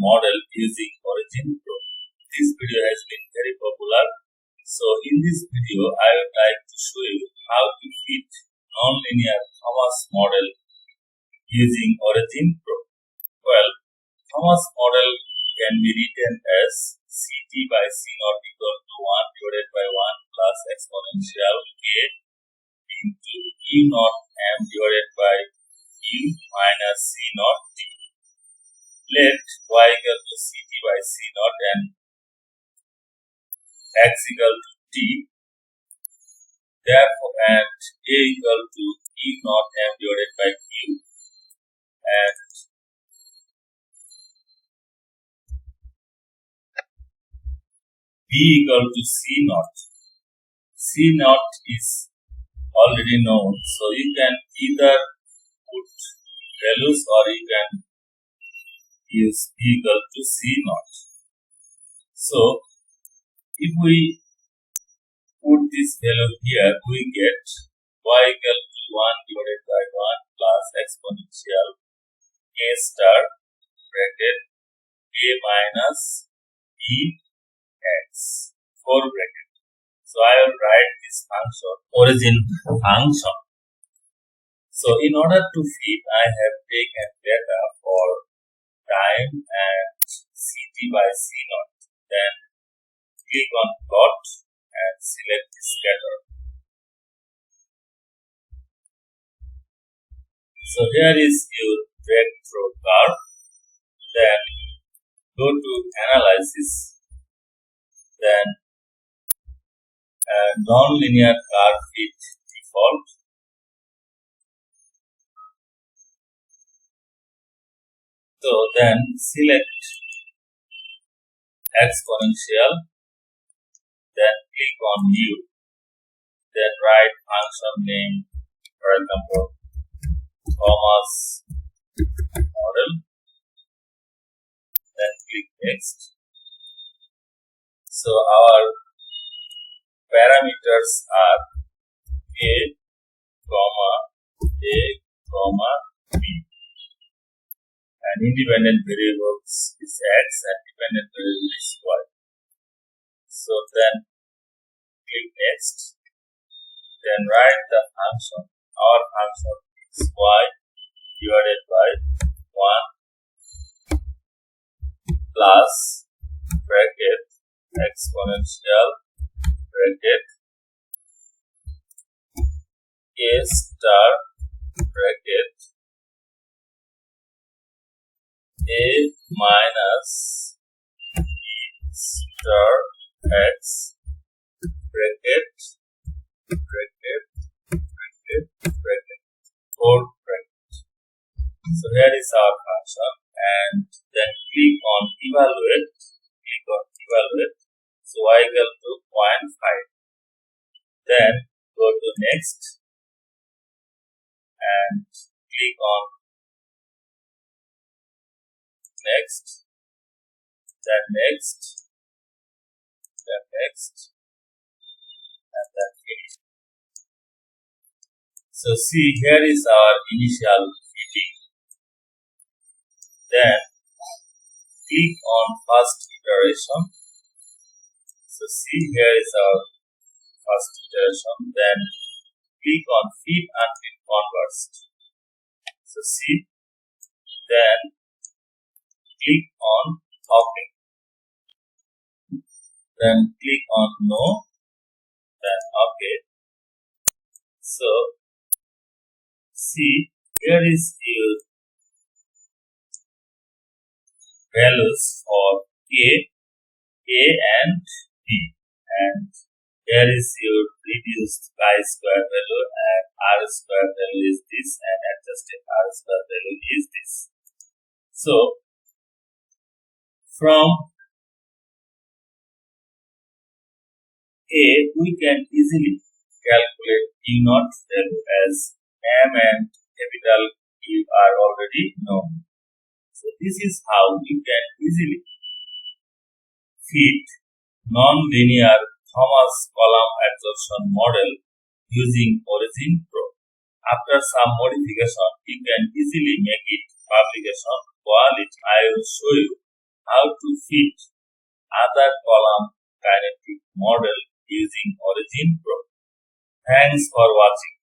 model using originpro. This video has been very popular. So in this video, I would like to show you how to fit nonlinear Thomas model using originpro. Well, Thomas model can be written as Ct by C naught equal to 1 divided by 1 plus exponential k into U naught m divided by U minus C naught t. Let y equal to Ct by C naught and x equal to t. Therefore, and a equal to U naught m divided by q and b equal to C naught. C naught is already known, so you can either put values or you can use b equal to C naught. So, if we put this value here, we get y equal to 1 divided by 1 plus exponential a star bracket a minus b x 4 bracket. So I will write this function origin function. So in order to fit, I have taken data for time and Ct by C naught. Then click on plot and select scatter. So here is your breakthrough curve. Then go to analysis. Then nonlinear curve fit default. So then select exponential. Then click on view. Then write function name, for example, Thomas model. Then click next. So our parameters are a, b, and independent variables is x and dependent variable is y. So then click next. Then write the function. Our function is y divided by 1 plus bracket exponential bracket a star bracket a minus b star x bracket 4 bracket. So here is our function, and then click on evaluate. So y equal to 0.5. Then go to next and click on next, then next, then next, and then finish. So see, here is our initial fitting. Then click on first iteration. So see, here is our first iteration. Then click on fit until converged. So see, then click on OK. Then click on no, then OK. So see, here is your values for A and B, and here is your reduced chi-square value, and r-square value is this, and adjusted r-square value is this. So from A, we can easily calculate U naught value as m and capital Q are already known. So this is how we can easily fit nonlinear Thomas coulmn adsorption model using originpro. After some modification, you can easily make it publication quality. I will show you how to fit other column kinetic model using originpro. Thanks for watching.